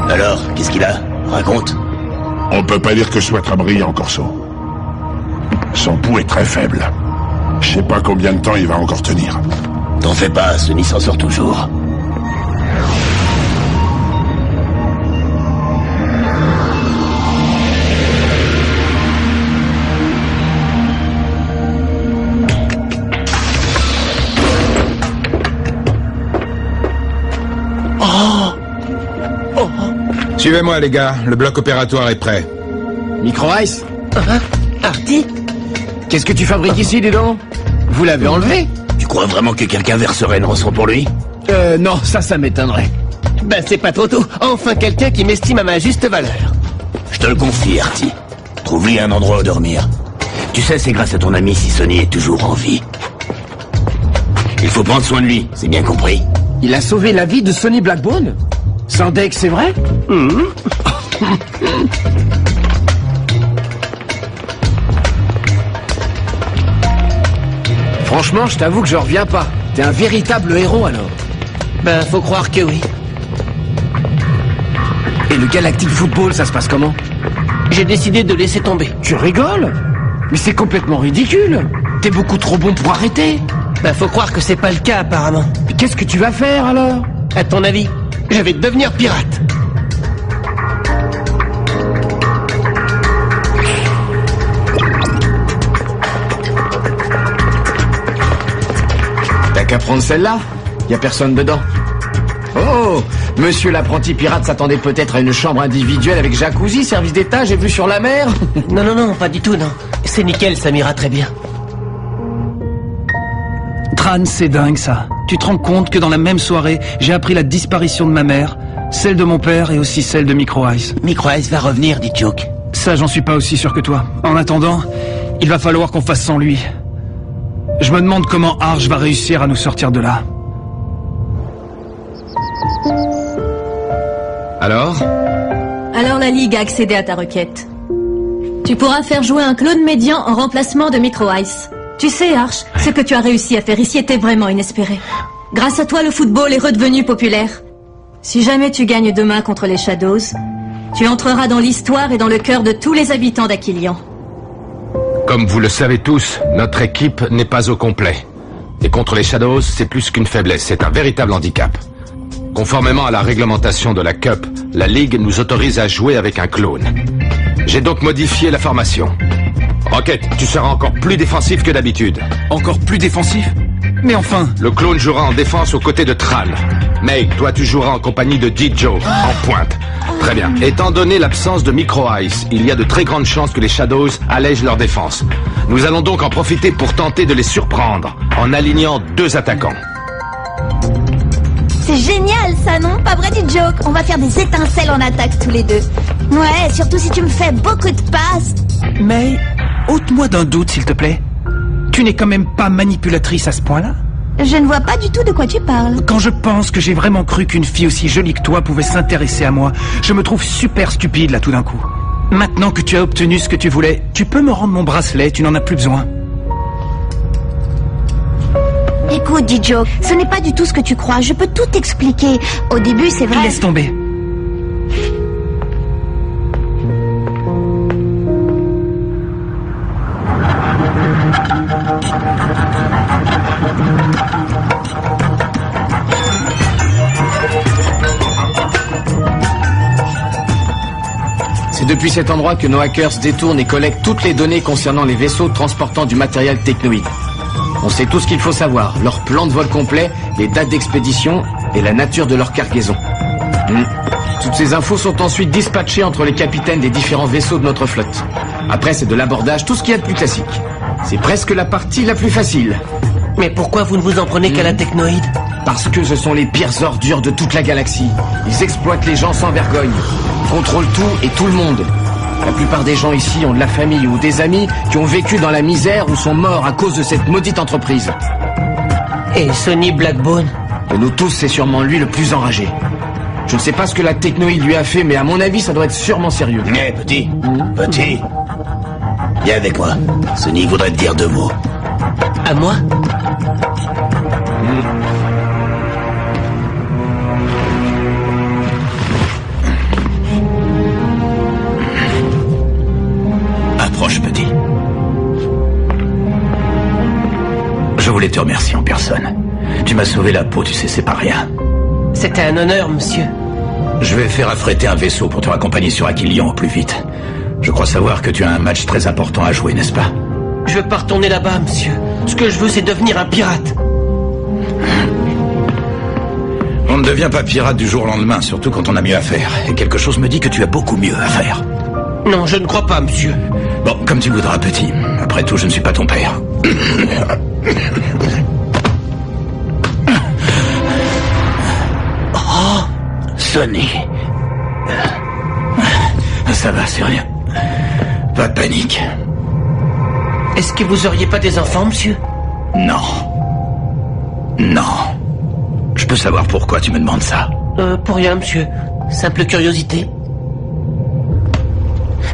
Alors, qu'est-ce qu'il a? Raconte. On peut pas dire que je sois très brillant, Corso. Son pouls est très faible. Je sais pas combien de temps il va encore tenir. T'en fais pas, Sonny s'en sort toujours. Suivez-moi les gars, le bloc opératoire est prêt. Micro-Ice Artie? Qu'est-ce que tu fabriques ici, dis donc? Vous l'avez enlevé? Tu crois vraiment que quelqu'un verserait une rançon pour lui? Non, ça m'étonnerait. Ben c'est pas trop tôt, enfin quelqu'un qui m'estime à ma juste valeur. Je te le confie, Artie. Trouve-lui un endroit où dormir. Tu sais, c'est grâce à ton ami si Sonny est toujours en vie. Il faut prendre soin de lui, c'est bien compris. Il a sauvé la vie de Sonny Blackbone? Sans deck, c'est vrai? Franchement, je t'avoue que je reviens pas. T'es un véritable héros, alors. Ben, faut croire que oui. Et le Galactic Football, ça se passe comment? J'ai décidé de laisser tomber. Tu rigoles? Mais c'est complètement ridicule. T'es beaucoup trop bon pour arrêter. Ben, faut croire que c'est pas le cas, apparemment. Mais qu'est-ce que tu vas faire, alors? À ton avis, je vais devenir pirate. T'as qu'à prendre celle-là. Y a personne dedans. Oh, monsieur l'apprenti pirate s'attendait peut-être à une chambre individuelle avec jacuzzi, service d'étage et vue sur la mer. Non, pas du tout, non. C'est nickel, ça m'ira très bien. Tran, c'est dingue ça. Tu te rends compte que dans la même soirée, j'ai appris la disparition de ma mère, celle de mon père et aussi celle de Micro-Ice. Micro-Ice va revenir, dit Joke. Ça, j'en suis pas aussi sûr que toi. En attendant, il va falloir qu'on fasse sans lui. Je me demande comment Arch va réussir à nous sortir de là. Alors La Ligue a accédé à ta requête. Tu pourras faire jouer un clone médian en remplacement de Micro-Ice. Tu sais, Arch, ce que tu as réussi à faire ici était vraiment inespéré. Grâce à toi, le football est redevenu populaire. Si jamais tu gagnes demain contre les Shadows, tu entreras dans l'histoire et dans le cœur de tous les habitants d'Aquilian. Comme vous le savez tous, notre équipe n'est pas au complet. Et contre les Shadows, c'est plus qu'une faiblesse, c'est un véritable handicap. Conformément à la réglementation de la Cup, la Ligue nous autorise à jouer avec un clone. J'ai donc modifié la formation. Rocket, tu seras encore plus défensif que d'habitude. Encore plus défensif? Mais enfin... Le clone jouera en défense aux côtés de Tran. Meg, toi tu joueras en compagnie de DJ en pointe. Très bien. Étant donné l'absence de Micro-Ice, il y a de très grandes chances que les Shadows allègent leur défense. Nous allons donc en profiter pour tenter de les surprendre, en alignant 2 attaquants. C'est génial ça, non? Pas vrai, du Joke? On va faire des étincelles en attaque tous les deux. Ouais, surtout si tu me fais beaucoup de passes. Mais, ôte-moi d'un doute, s'il te plaît. Tu n'es quand même pas manipulatrice à ce point-là? Je ne vois pas du tout de quoi tu parles. Quand je pense que j'ai vraiment cru qu'une fille aussi jolie que toi pouvait s'intéresser à moi, je me trouve super stupide là tout d'un coup. Maintenant que tu as obtenu ce que tu voulais, tu peux me rendre mon bracelet, tu n'en as plus besoin. Écoute, D-Joke, ce n'est pas du tout ce que tu crois, je peux tout t'expliquer. Au début, c'est vrai... Laisse tomber. C'est depuis cet endroit que nos hackers détournent et collectent toutes les données concernant les vaisseaux transportant du matériel technoïde. On sait tout ce qu'il faut savoir, leur plan de vol complet, les dates d'expédition et la nature de leur cargaison. Toutes ces infos sont ensuite dispatchées entre les capitaines des différents vaisseaux de notre flotte. Après, c'est de l'abordage, tout ce qu'il y a de plus classique. C'est presque la partie la plus facile. Mais pourquoi vous ne vous en prenez qu'à la technoïde? Parce que ce sont les pires ordures de toute la galaxie. Ils exploitent les gens sans vergogne. Ils contrôlent tout et tout le monde. La plupart des gens ici ont de la famille ou des amis qui ont vécu dans la misère ou sont morts à cause de cette maudite entreprise. Et Sonny Blackbone? De nous tous, c'est sûrement lui le plus enragé. Je ne sais pas ce que la technoïde lui a fait, mais à mon avis, ça doit être sûrement sérieux. Mais petit, viens avec moi. Sonny voudrait te dire 2 mots. À moi? voulais te remercier en personne. Tu m'as sauvé la peau, tu sais, c'est pas rien. C'était un honneur, monsieur. Je vais faire affréter un vaisseau pour te raccompagner sur Aquilion au plus vite. Je crois savoir que tu as un match très important à jouer, n'est-ce pas? Je veux pas retourner là-bas, monsieur. Ce que je veux, c'est devenir un pirate. On ne devient pas pirate du jour au lendemain, surtout quand on a mieux à faire. Et quelque chose me dit que tu as beaucoup mieux à faire. Non, je ne crois pas, monsieur. Bon, comme tu voudras, petit. Après tout, je ne suis pas ton père. Oh, Sonny. Ça va, c'est rien. Pas de panique. Est-ce que vous auriez pas des enfants, monsieur? Non. Non. Je peux savoir pourquoi tu me demandes ça? Pour rien, monsieur. Simple curiosité.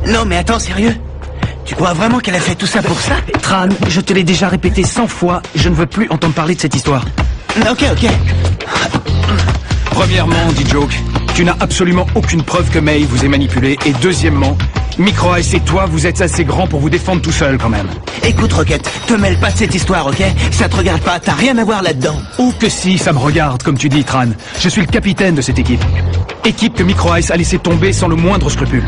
Non, mais attends, sérieux? Tu crois vraiment qu'elle a fait tout ça pour ça? Tran, je te l'ai déjà répété 100 fois, je ne veux plus entendre parler de cette histoire. Ok. Premièrement, dit Joke, tu n'as absolument aucune preuve que May vous ait manipulé. Et deuxièmement, Micro Ice et toi, vous êtes assez grands pour vous défendre tout seul quand même. Écoute, Rocket, te mêle pas de cette histoire, ok? Ça te regarde pas, t'as rien à voir là-dedans. Oh que si, ça me regarde, comme tu dis, Tran. Je suis le capitaine de cette équipe. Équipe que Micro Ice a laissé tomber sans le moindre scrupule.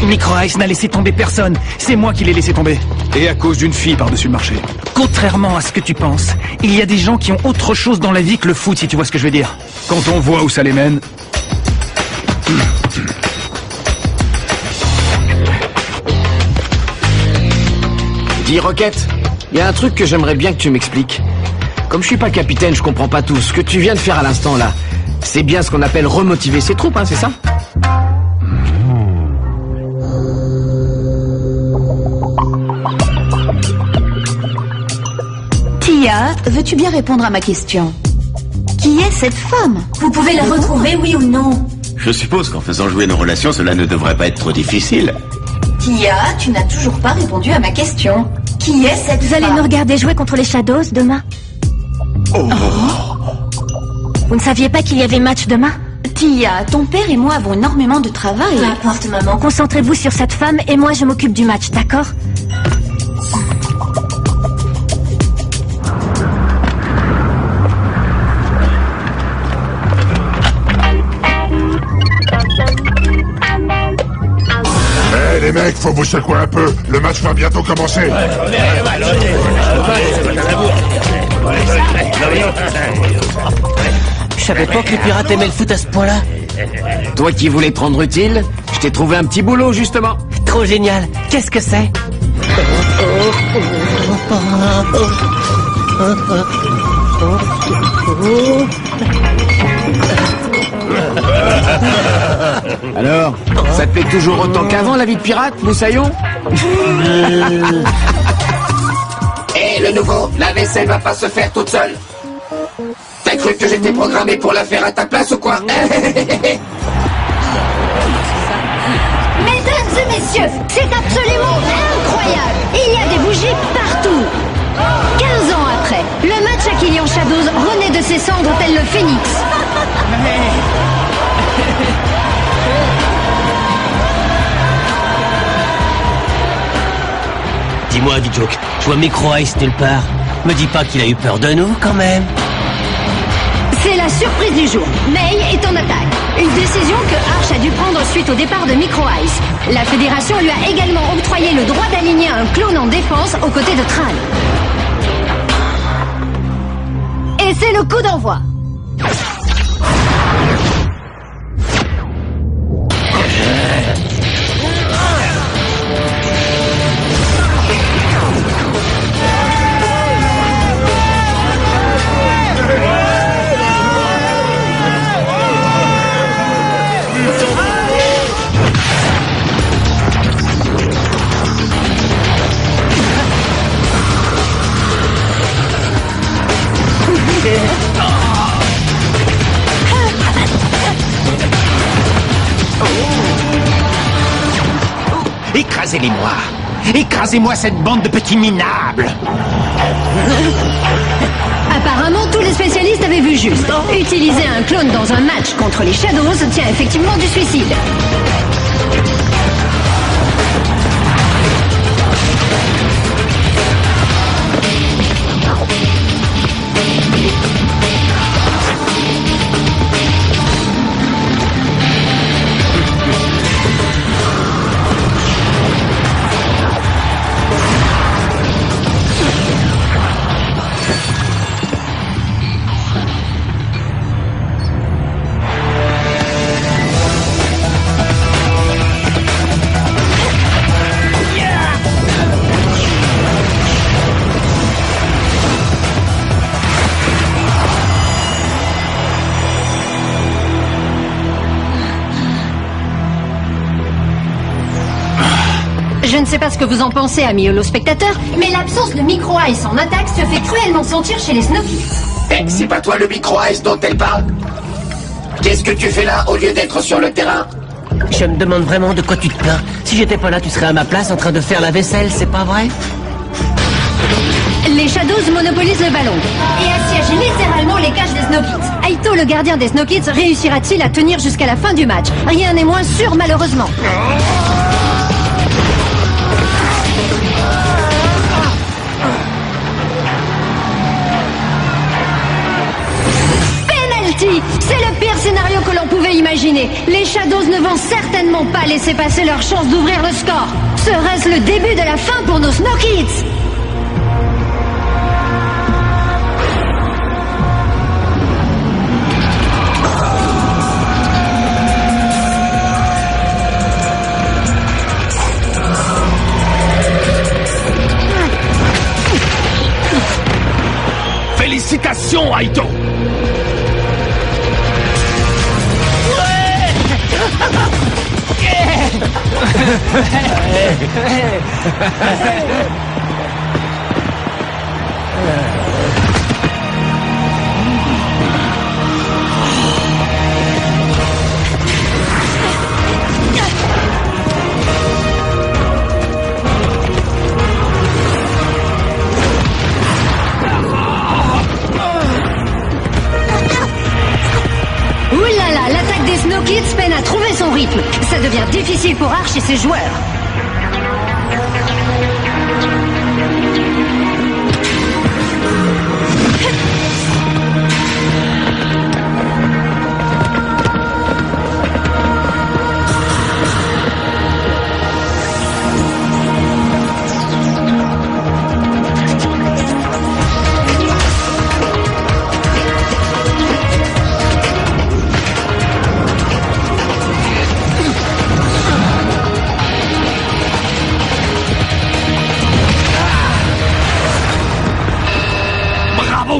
Micro Ice n'a laissé tomber personne. C'est moi qui l'ai laissé tomber. Et à cause d'une fille par-dessus le marché. Contrairement à ce que tu penses, il y a des gens qui ont autre chose dans la vie que le foot, si tu vois ce que je veux dire. Quand on voit où ça les mène... Dis Rocket, il y a un truc que j'aimerais bien que tu m'expliques. Comme je suis pas capitaine, je comprends pas tout. Ce que tu viens de faire à l'instant là, c'est bien ce qu'on appelle remotiver ses troupes, hein, c'est ça? Tia, veux-tu bien répondre à ma question? Qui est cette femme? Vous pouvez la retrouver, oui ou non? Je suppose qu'en faisant jouer nos relations, cela ne devrait pas être trop difficile. Tia, tu n'as toujours pas répondu à ma question. Qui est cette Vous femme? allez nous regarder jouer contre les Shadows demain? Vous ne saviez pas qu'il y avait match demain? Tia, ton père et moi avons énormément de travail. Peu importe, maman. Concentrez-vous sur cette femme et moi je m'occupe du match, d'accord? Les mecs, faut vous secouer un peu. Le match va bientôt commencer. Je savais pas que les pirates aimaient le foot à ce point-là. Toi qui voulais te rendre utile, je t'ai trouvé un petit boulot justement. Trop génial. Qu'est-ce que c'est? Alors, ça te plaît toujours autant qu'avant la vie de pirate, Moussaillon? Et le nouveau, la vaisselle va pas se faire toute seule. T'as cru que j'étais programmé pour la faire à ta place ou quoi? Mesdames et messieurs, c'est absolument incroyable! Il y a des bougies partout! 15 ans après, le match Aquilion Shadows renaît de ses cendres tel le phénix. Dis-moi, Joke, je vois Micro Ice nulle part. Me dis pas qu'il a eu peur de nous, quand même. C'est la surprise du jour. May est en attaque. Une décision que Arch a dû prendre suite au départ de Micro Ice. La fédération lui a également octroyé le droit d'aligner un clone en défense aux côtés de Tran. Et c'est le coup d'envoi. Écrasez-les-moi! Écrasez-moi cette bande de petits minables! Apparemment, tous les spécialistes avaient vu juste. Utiliser un clone dans un match contre les Shadows tient effectivement du suicide. Je ne sais pas ce que vous en pensez, amis holospectateurs, mais l'absence de micro-ice en attaque se fait cruellement sentir chez les Snowkids. Eh, c'est pas toi le micro-ice dont elle parle? Qu'est-ce que tu fais là au lieu d'être sur le terrain? Je me demande vraiment de quoi tu te plains. Si j'étais pas là, tu serais à ma place en train de faire la vaisselle, c'est pas vrai? Les Shadows monopolisent le ballon et assiègent littéralement les cages des Snowkids. Aito, le gardien des Snowkids, réussira-t-il à tenir jusqu'à la fin du match? Rien n'est moins sûr, malheureusement. Penalty! C'est le pire scénario que l'on pouvait imaginer. Les Shadows ne vont certainement pas laisser passer leur chance d'ouvrir le score. Serait-ce le début de la fin pour nos Snowkids? Félicitations, Aito! Ouh là là, l'attaque des Snowkids peine à trouver son rythme. Ça devient difficile pour Arch et ses joueurs.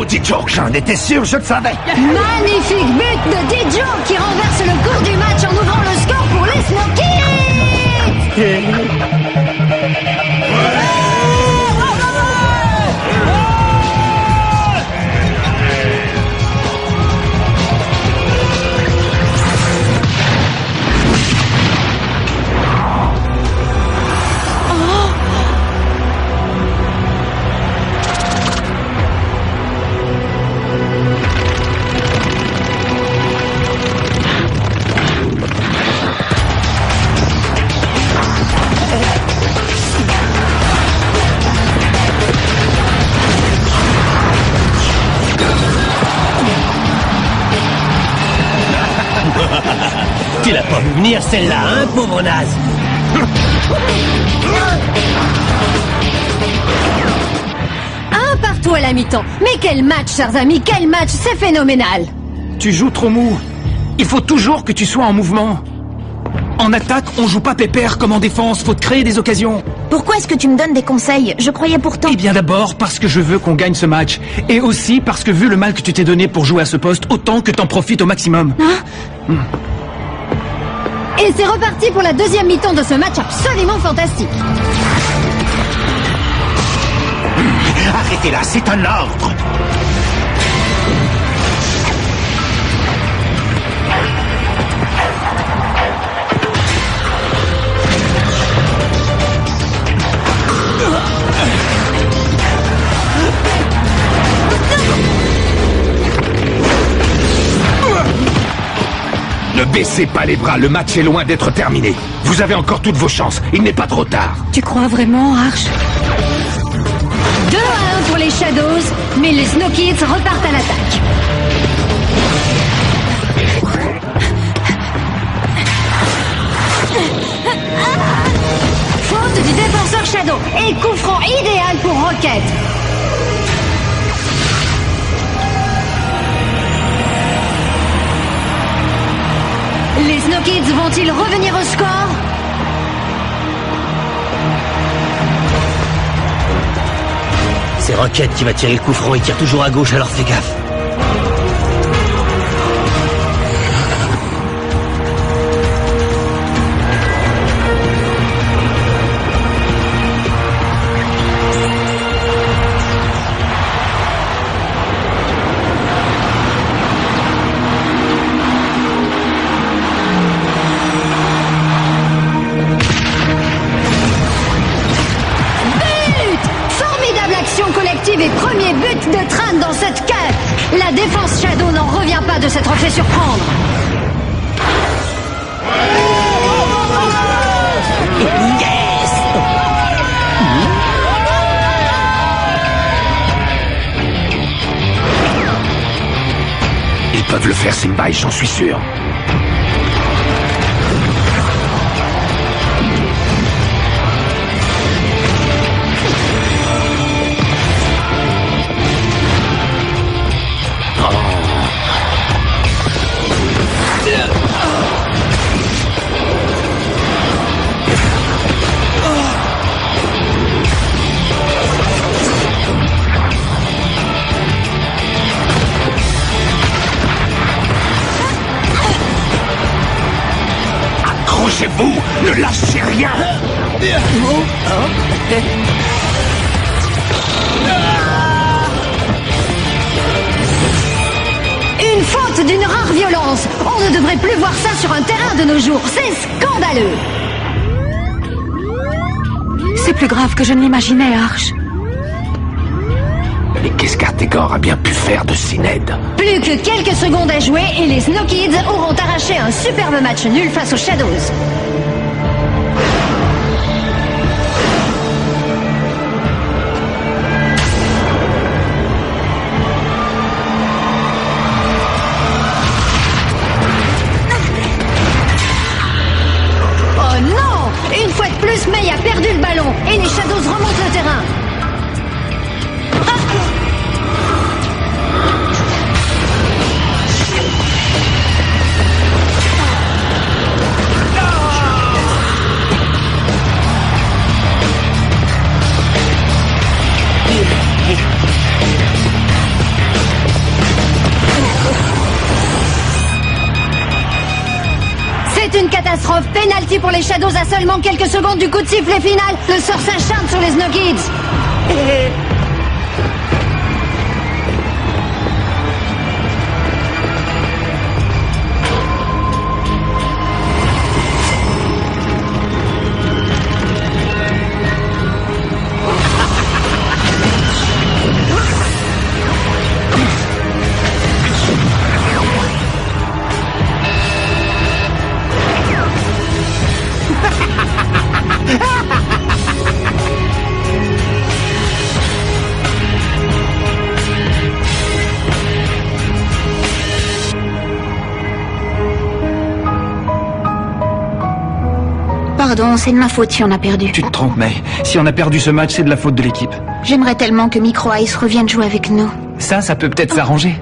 Dijoke, j'en étais sûr, je le savais. Magnifique but de Dijoke qui renverse le cours du match en ouvrant le score pour les Snowkids. Tu l'as pas vu venir celle-là, hein, pauvre naze? Un partout à la mi-temps. Mais quel match, chers amis, quel match, c'est phénoménal. Tu joues trop mou. Il faut toujours que tu sois en mouvement. En attaque, on joue pas pépère comme en défense, faut te créer des occasions. Pourquoi est-ce que tu me donnes des conseils? Je croyais pourtant... Eh bien d'abord parce que je veux qu'on gagne ce match. Et aussi parce que vu le mal que tu t'es donné pour jouer à ce poste, autant que t'en profites au maximum. Et c'est reparti pour la deuxième mi-temps de ce match absolument fantastique. Arrêtez là, c'est un ordre. Ne baissez pas les bras, le match est loin d'être terminé. Vous avez encore toutes vos chances, il n'est pas trop tard. Tu crois vraiment, Arch? 2-1 pour les Shadows, mais les Snowkids repartent à l'attaque. Faute du défenseur Shadow et coup franc idéal pour Rocket. Les Snowkids vont-ils revenir au score? C'est Rocket qui va tirer le coup franc, il tire toujours à gauche, alors fais gaffe. fait surprendre. Yes! Ils peuvent le faire, Senpai, j'en suis sûr. Accrochez-vous, ne lâchez rien. Une faute d'une rare violence. On ne devrait plus voir ça sur un terrain de nos jours. C'est scandaleux. C'est plus grave que je ne l'imaginais, Arch. Mais qu'est-ce qu'Artegor a bien pu faire de si Ned? Plus que quelques secondes à jouer et les Snow Kids auront arraché un superbe match nul face aux Shadows. Oh non! Une fois de plus, May a perdu le ballon et les Shadows remontent le terrain. C'est une catastrophe. Penalty pour les Shadows à seulement quelques secondes du coup de sifflet final. Le sort s'acharne sur les Snow Kids. Pardon, c'est de ma faute si on a perdu. Tu te trompes, May. Si on a perdu ce match, c'est de la faute de l'équipe. J'aimerais tellement que Micro Ice revienne jouer avec nous. Ça peut peut-être s'arranger.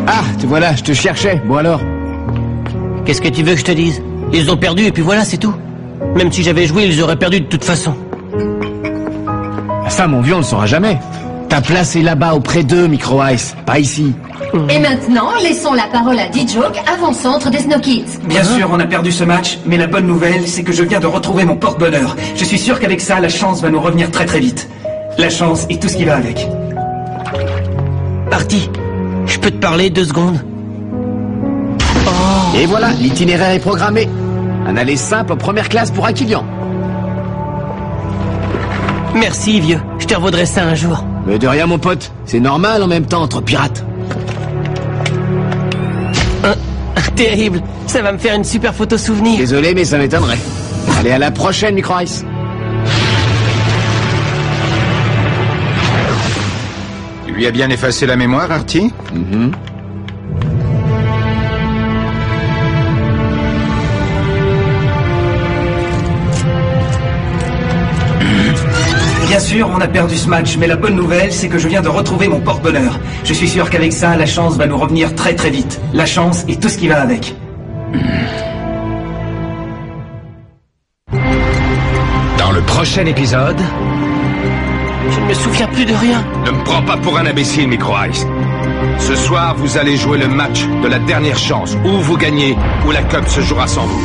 Ah, te voilà, je te cherchais. Bon alors? Qu'est-ce que tu veux que je te dise? Ils ont perdu et puis voilà, c'est tout. Même si j'avais joué, ils auraient perdu de toute façon. Ça, mon vieux, on le saura jamais. Ta place est là-bas, auprès d'eux, Micro Ice, pas ici. Et maintenant, laissons la parole à D-Joke, avant-centre des Snow Kids. Bien sûr, on a perdu ce match, mais la bonne nouvelle, c'est que je viens de retrouver mon porte-bonheur. Je suis sûr qu'avec ça, la chance va nous revenir très très vite. La chance et tout ce qui va avec. Parti. Je peux te parler 2 secondes? Et voilà, l'itinéraire est programmé. Un aller simple en première classe pour Aquilian. Merci, vieux. Je te revaudrai ça un jour. Mais de rien, mon pote. C'est normal en même temps entre pirates. Terrible. Ça va me faire une super photo souvenir. Désolé, mais ça m'étonnerait. Allez, à la prochaine, Micro Ice. Tu lui as bien effacé la mémoire, Artie? Bien sûr, on a perdu ce match, mais la bonne nouvelle, c'est que je viens de retrouver mon porte-bonheur. Je suis sûr qu'avec ça, la chance va nous revenir très très vite. La chance et tout ce qui va avec. Dans le prochain épisode... Je ne me souviens plus de rien. Ne me prends pas pour un imbécile, Micro Ice. Ce soir, vous allez jouer le match de la dernière chance. Ou vous gagnez, ou la Cup se jouera sans vous.